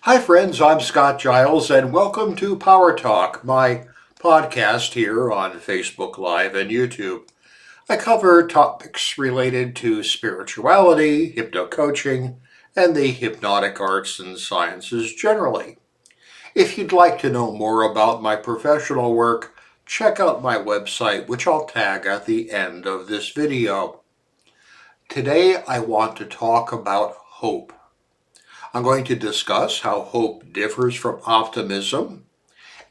Hi, friends. I'm Scott Giles, and welcome to Power Talk, my podcast here on Facebook Live and YouTube. I cover topics related to spirituality, hypno-coaching, and the hypnotic arts and sciences generally. If you'd like to know more about my professional work, check out my website, which I'll tag at the end of this video. Today, I want to talk about hope. I'm going to discuss how hope differs from optimism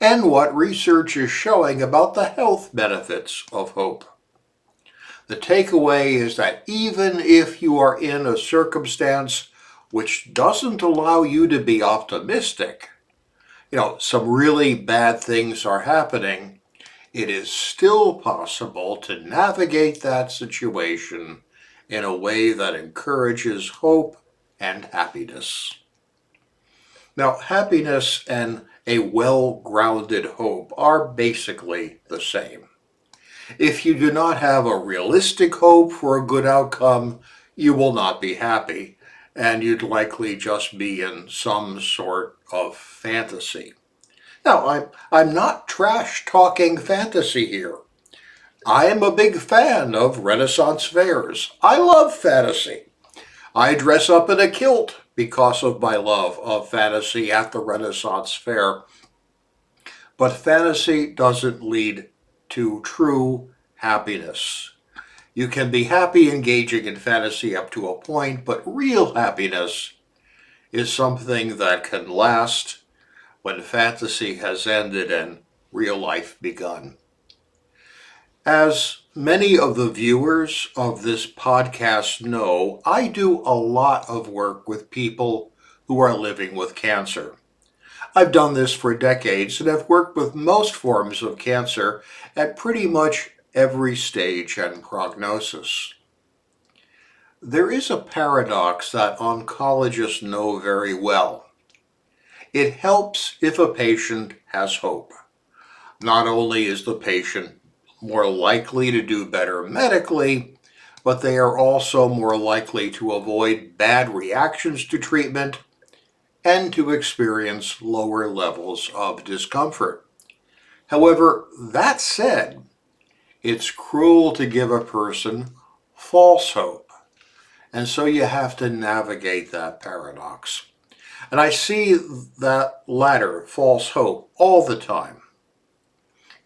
and what research is showing about the health benefits of hope. The takeaway is that even if you are in a circumstance which doesn't allow you to be optimistic, some really bad things are happening, it is still possible to navigate that situation in a way that encourages hope and happiness. Now, happiness and a well-grounded hope are basically the same. If you do not have a realistic hope for a good outcome, you will not be happy, and you'd likely just be in some sort of fantasy. Now, I'm not trash-talking fantasy here. I am a big fan of Renaissance fairs. I love fantasy. I dress up in a kilt because of my love of fantasy at the Renaissance Fair. But fantasy doesn't lead to true happiness. You can be happy engaging in fantasy up to a point, but real happiness is something that can last when fantasy has ended and real life begun. As many of the viewers of this podcast know, I do a lot of work with people who are living with cancer. I've done this for decades and have worked with most forms of cancer at pretty much every stage and prognosis. There is a paradox that oncologists know very well. It helps if a patient has hope. Not only is the patient more likely to do better medically, but they are also more likely to avoid bad reactions to treatment and to experience lower levels of discomfort. However, that said, it's cruel to give a person false hope, and so you have to navigate that paradox. And I see that latter, false hope, all the time.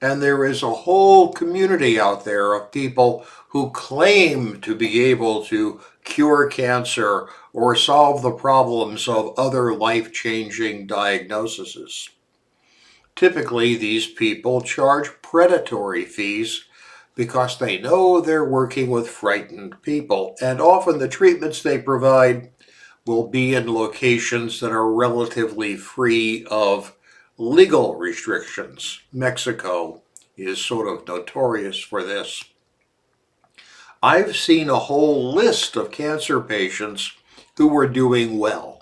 And there is a whole community out there of people who claim to be able to cure cancer or solve the problems of other life-changing diagnoses. Typically, these people charge predatory fees because they know they're working with frightened people, and often the treatments they provide will be in locations that are relatively free of legal restrictions. Mexico is sort of notorious for this. I've seen a whole list of cancer patients who were doing well,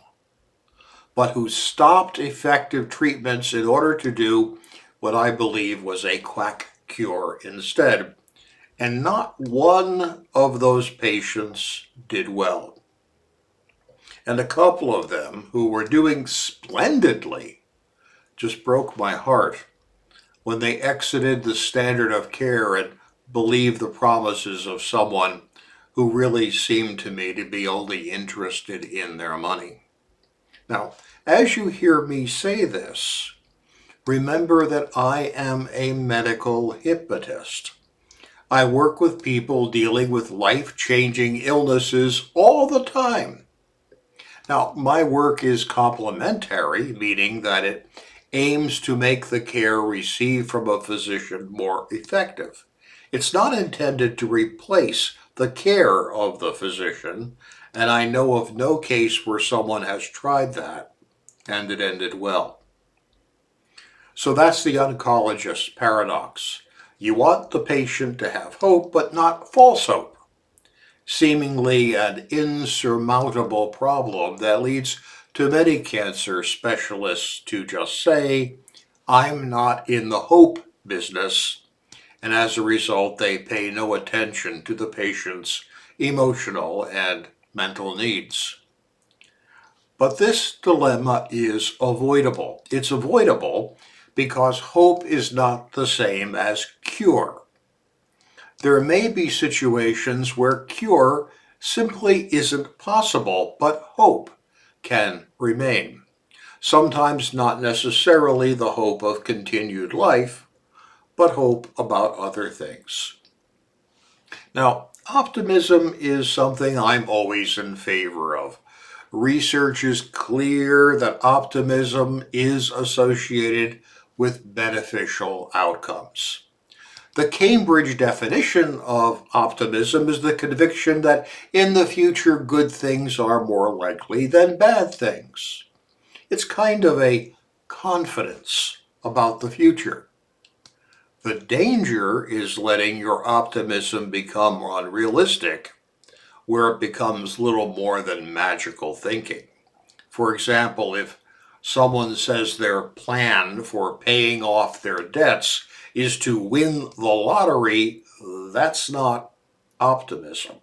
but who stopped effective treatments in order to do what I believe was a quack cure instead. And not one of those patients did well. And a couple of them who were doing splendidly just broke my heart when they exited the standard of care and believed the promises of someone who really seemed to me to be only interested in their money. Now, as you hear me say this, remember that I am a medical hypnotist. I work with people dealing with life-changing illnesses all the time. Now, my work is complementary, meaning that it aims to make the care received from a physician more effective. It's not intended to replace the care of the physician, and I know of no case where someone has tried that and it ended well. So that's the oncologist paradox. You want the patient to have hope, but not false hope. Seemingly an insurmountable problem that leads to many cancer specialists to just say, I'm not in the hope business, and as a result, they pay no attention to the patient's emotional and mental needs. But this dilemma is avoidable. It's avoidable because hope is not the same as cure. There may be situations where cure simply isn't possible, but hope can remain. Sometimes not necessarily the hope of continued life, but hope about other things. Now, optimism is something I'm always in favor of. Research is clear that optimism is associated with beneficial outcomes. The Cambridge definition of optimism is the conviction that in the future good things are more likely than bad things. It's kind of a confidence about the future. The danger is letting your optimism become unrealistic, where it becomes little more than magical thinking. For example, if someone says their plan for paying off their debts is to win the lottery, that's not optimism.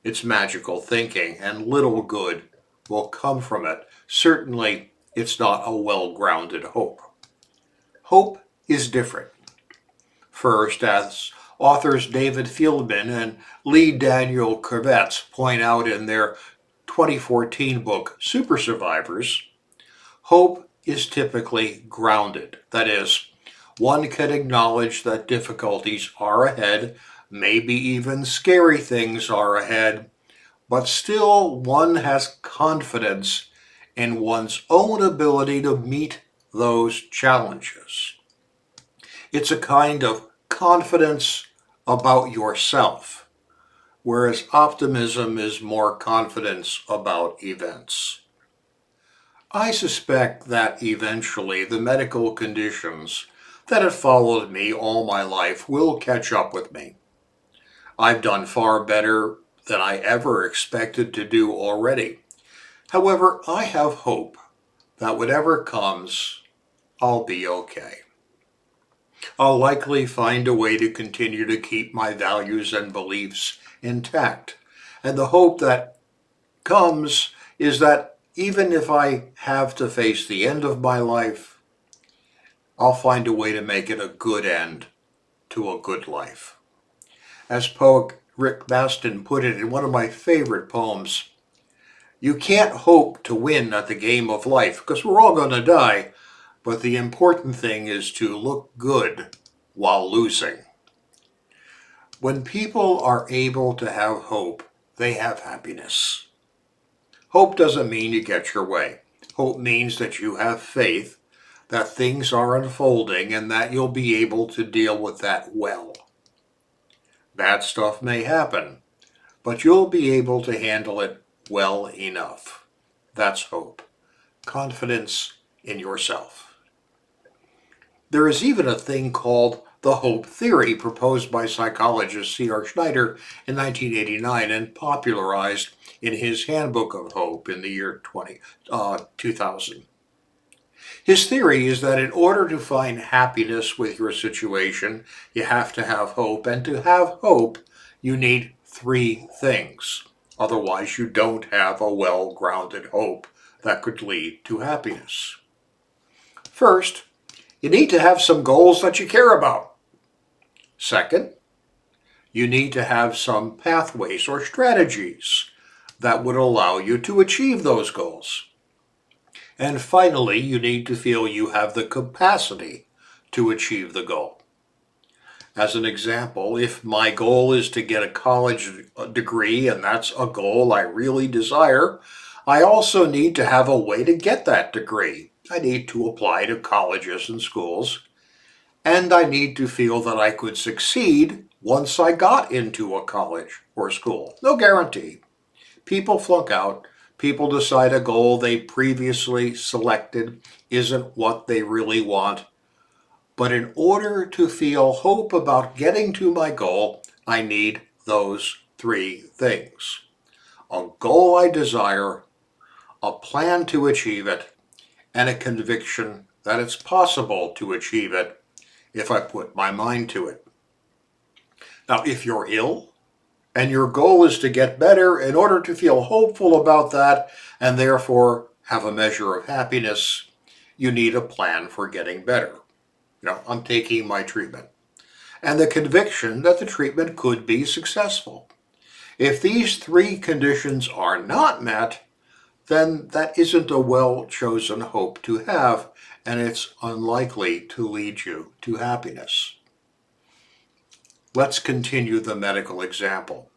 It's magical thinking, and little good will come from it. Certainly, it's not a well-grounded hope. Hope is different. First, as authors David Fieldman and Lee Daniel Kravets point out in their 2014 book, Super Survivors, hope is typically grounded. That is, one can acknowledge that difficulties are ahead, maybe even scary things are ahead, but still one has confidence in one's own ability to meet those challenges. It's a kind of confidence about yourself, whereas optimism is more confidence about events. I suspect that eventually the medical conditions that have followed me all my life will catch up with me. I've done far better than I ever expected to do already. However, I have hope that whatever comes, I'll be okay. I'll likely find a way to continue to keep my values and beliefs intact. And the hope that comes is that even if I have to face the end of my life, I'll find a way to make it a good end to a good life. As poet Rick Baston put it in one of my favorite poems, you can't hope to win at the game of life because we're all going to die, but the important thing is to look good while losing. When people are able to have hope, they have happiness. Hope doesn't mean you get your way. Hope means that you have faith that things are unfolding and that you'll be able to deal with that well. Bad stuff may happen, but you'll be able to handle it well enough. That's hope. Confidence in yourself. There is even a thing called the hope theory proposed by psychologist C.R. Schneider in 1989 and popularized in his Handbook of Hope in the year 2000. His theory is that in order to find happiness with your situation, you have to have hope, and to have hope, you need three things. Otherwise, you don't have a well-grounded hope that could lead to happiness. First, you need to have some goals that you care about. Second, you need to have some pathways or strategies that would allow you to achieve those goals. And finally, you need to feel you have the capacity to achieve the goal. As an example, if my goal is to get a college degree, and that's a goal I really desire, I also need to have a way to get that degree. I need to apply to colleges and schools, and I need to feel that I could succeed once I got into a college or school. No guarantee. People flunk out. People decide a goal they previously selected isn't what they really want. But in order to feel hope about getting to my goal, I need those three things. A goal I desire, a plan to achieve it, and a conviction that it's possible to achieve it if I put my mind to it. Now, if you're ill and your goal is to get better, in order to feel hopeful about that and therefore have a measure of happiness, you need a plan for getting better. I'm taking my treatment, and the conviction that the treatment could be successful. If these three conditions are not met, then that isn't a well-chosen hope to have, and it's unlikely to lead you to happiness. Let's continue the medical example.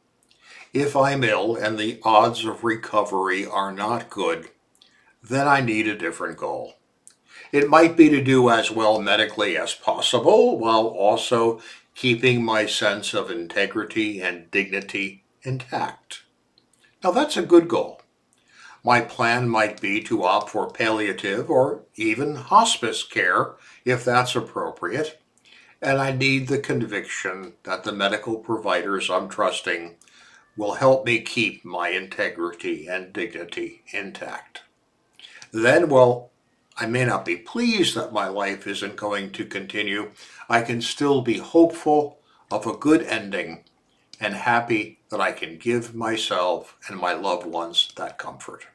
If I'm ill and the odds of recovery are not good, then I need a different goal. It might be to do as well medically as possible while also keeping my sense of integrity and dignity intact. Now that's a good goal. My plan might be to opt for palliative or even hospice care if that's appropriate, and I need the conviction that the medical providers I'm trusting will help me keep my integrity and dignity intact. Then, I may not be pleased that my life isn't going to continue. I can still be hopeful of a good ending and happy that I can give myself and my loved ones that comfort.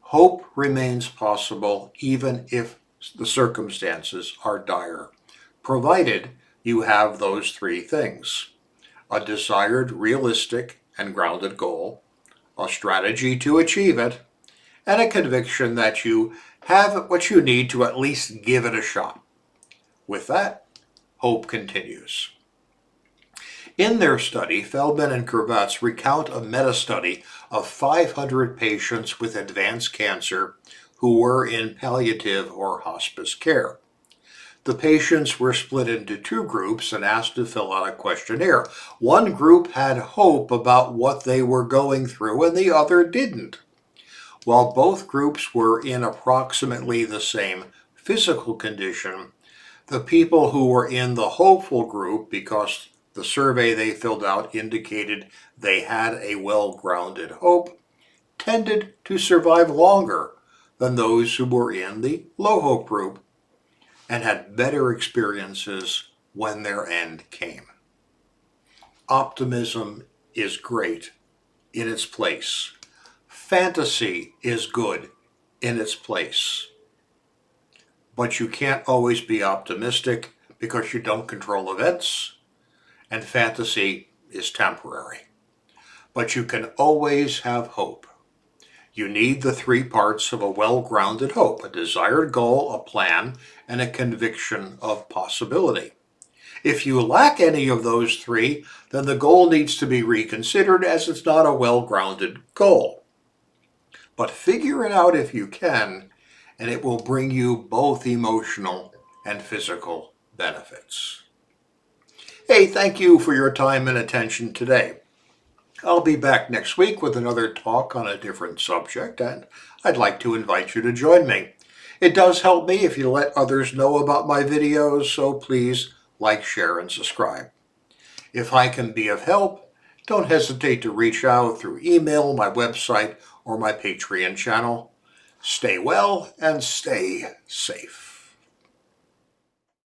Hope remains possible even if the circumstances are dire, provided you have those three things: a desired, realistic, and grounded goal, a strategy to achieve it, and a conviction that you have what you need to at least give it a shot. With that, hope continues. In their study, Feldman and Kravets recount a meta-study of 500 patients with advanced cancer who were in palliative or hospice care. The patients were split into two groups and asked to fill out a questionnaire. One group had hope about what they were going through and the other didn't. While both groups were in approximately the same physical condition, the people who were in the hopeful group, because the survey they filled out indicated they had a well-grounded hope, tended to survive longer than those who were in the low hope group and had better experiences when their end came. Optimism is great in its place. Fantasy is good in its place. But you can't always be optimistic because you don't control events, and fantasy is temporary. But you can always have hope. You need the three parts of a well-grounded hope: a desired goal, a plan, and a conviction of possibility. If you lack any of those three, then the goal needs to be reconsidered, as it's not a well-grounded goal. But figure it out if you can, and it will bring you both emotional and physical benefits. Hey, thank you for your time and attention today. I'll be back next week with another talk on a different subject, and I'd like to invite you to join me. It does help me if you let others know about my videos, so please like, share, and subscribe. If I can be of help, don't hesitate to reach out through email, my website, or my Patreon channel. Stay well and stay safe.